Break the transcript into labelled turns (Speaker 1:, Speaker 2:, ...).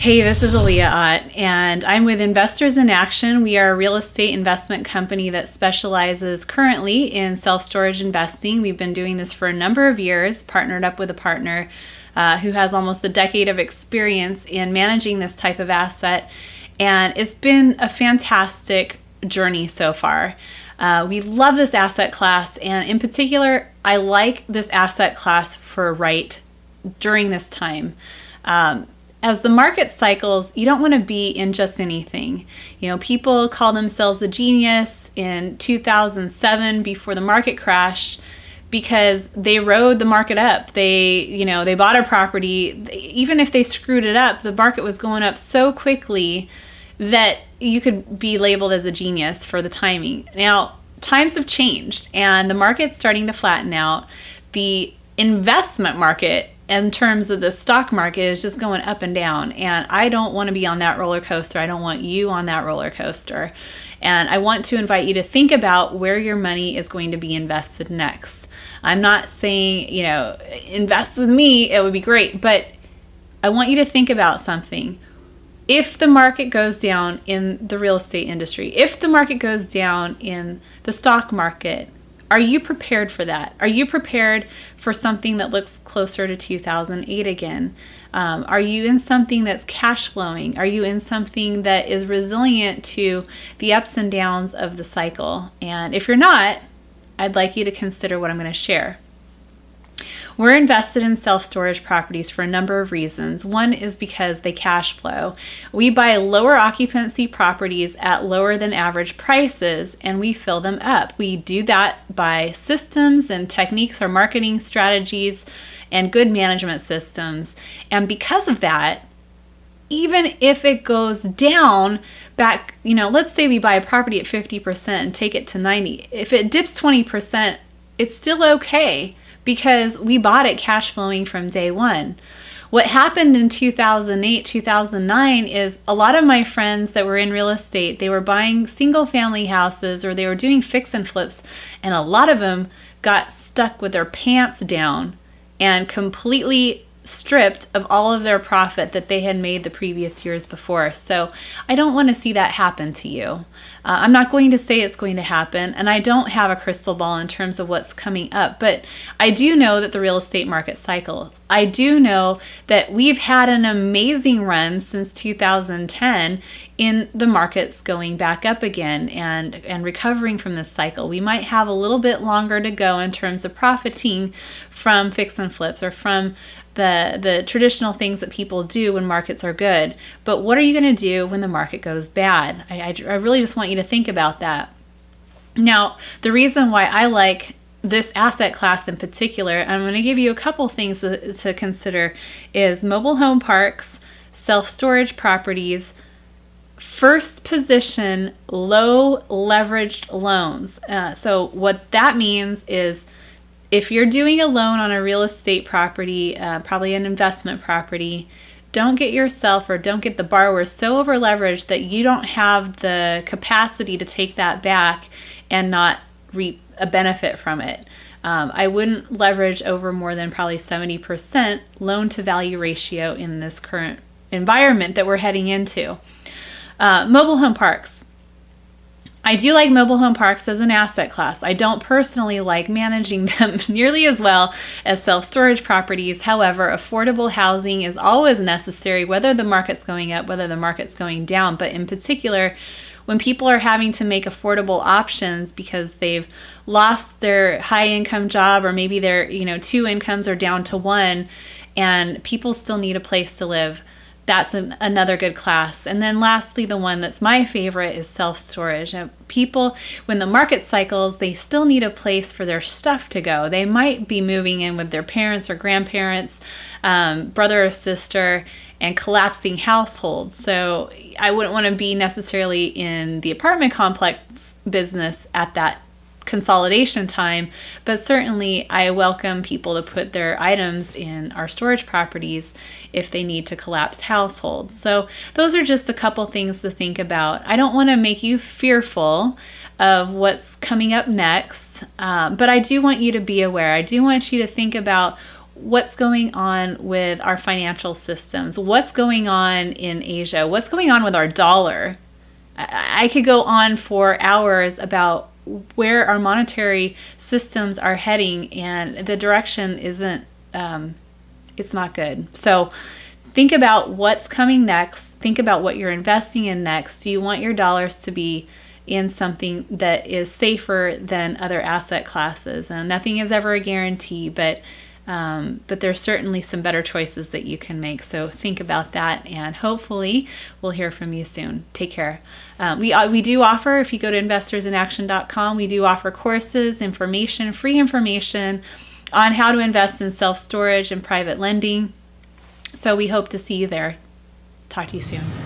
Speaker 1: Hey, this is Aaliyah Ott, and I'm with Investors in Action. We are a real estate investment company that specializes currently in self-storage investing. We've been doing this for a number of years, partnered up with a partner who has almost a decade of experience in managing this type of asset, and it's been a fantastic journey so far. We love this asset class, and in particular, I like this asset class for right during this time. As the market cycles, you don't want to be in just anything. You know, people call themselves a genius in 2007 before the market crashed because they rode the market up. They bought a property. Even if they screwed it up, the market was going up so quickly that you could be labeled as a genius for the timing. Now, times have changed and the market's starting to flatten out. The investment market in terms of the stock market is just going up and down, and I don't want to be on that roller coaster. I don't want you on that roller coaster, and I want to invite you to think about where your money is going to be invested next. I'm not saying, invest with me, it would be great, but I want you to think about something. If the market goes down in the real estate industry, if the market goes down in the stock market, are you prepared for that? Are you prepared for something that looks closer to 2008 again? Are you in something that's cash flowing? Are you in something that is resilient to the ups and downs of the cycle? And if you're not, I'd like you to consider what I'm going to share. We're invested in self-storage properties for a number of reasons. One is because they cash flow. We buy lower occupancy properties at lower than average prices and we fill them up. We do that by systems and techniques or marketing strategies and good management systems. And because of that, even if it goes down back, let's say we buy a property at 50% and take it to 90. If it dips 20%, it's still okay, because we bought it cash flowing from day one. What happened in 2008, 2009 is a lot of my friends that were in real estate, they were buying single family houses or they were doing fix and flips, and a lot of them got stuck with their pants down and completely stripped of all of their profit that they had made the previous years before. So I don't want to see that happen to you. I'm not going to say it's going to happen, and I don't have a crystal ball in terms of what's coming up, but I do know that the real estate market cycles. I do know that we've had an amazing run since 2010 in the markets going back up again and recovering from this cycle. We might have a little bit longer to go in terms of profiting from fix and flips or from the traditional things that people do when markets are good. But what are you going to do when the market goes bad? I really just want you to think about that. Now, the reason why I like this asset class in particular, I'm going to give you a couple things to consider, is mobile home parks, self-storage properties, first position, low leveraged loans. So what that means is if you're doing a loan on a real estate property, probably an investment property, don't get yourself or don't get the borrower so over leveraged that you don't have the capacity to take that back and not reap a benefit from it. I wouldn't leverage over more than probably 70% loan to value ratio in this current environment that we're heading into. Mobile home parks. I do like mobile home parks as an asset class. I don't personally like managing them nearly as well as self-storage properties. However, affordable housing is always necessary, whether the market's going up, whether the market's going down. But in particular, when people are having to make affordable options because they've lost their high-income job, or maybe their two incomes are down to one, and people still need a place to live, that's another good class. And then lastly, the one that's my favorite is self-storage. People, when the market cycles, they still need a place for their stuff to go. They might be moving in with their parents or grandparents, brother or sister, and collapsing households. So I wouldn't want to be necessarily in the apartment complex business at that consolidation time, but certainly I welcome people to put their items in our storage properties if they need to collapse households. So those are just a couple things to think about. I don't want to make you fearful of what's coming up next, but I do want you to be aware. I do want you to think about what's going on with our financial systems, what's going on in Asia, what's going on with our dollar. I could go on for hours about where our monetary systems are heading, and the direction isn't, it's not good. So think about what's coming next. Think about what you're investing in next. Do you want your dollars to be in something that is safer than other asset classes? And nothing is ever a guarantee, but there's certainly some better choices that you can make. So think about that, and hopefully we'll hear from you soon. Take care. We do offer, if you go to investorsinaction.com, we do offer courses, information, free information on how to invest in self-storage and private lending. So we hope to see you there. Talk to you soon.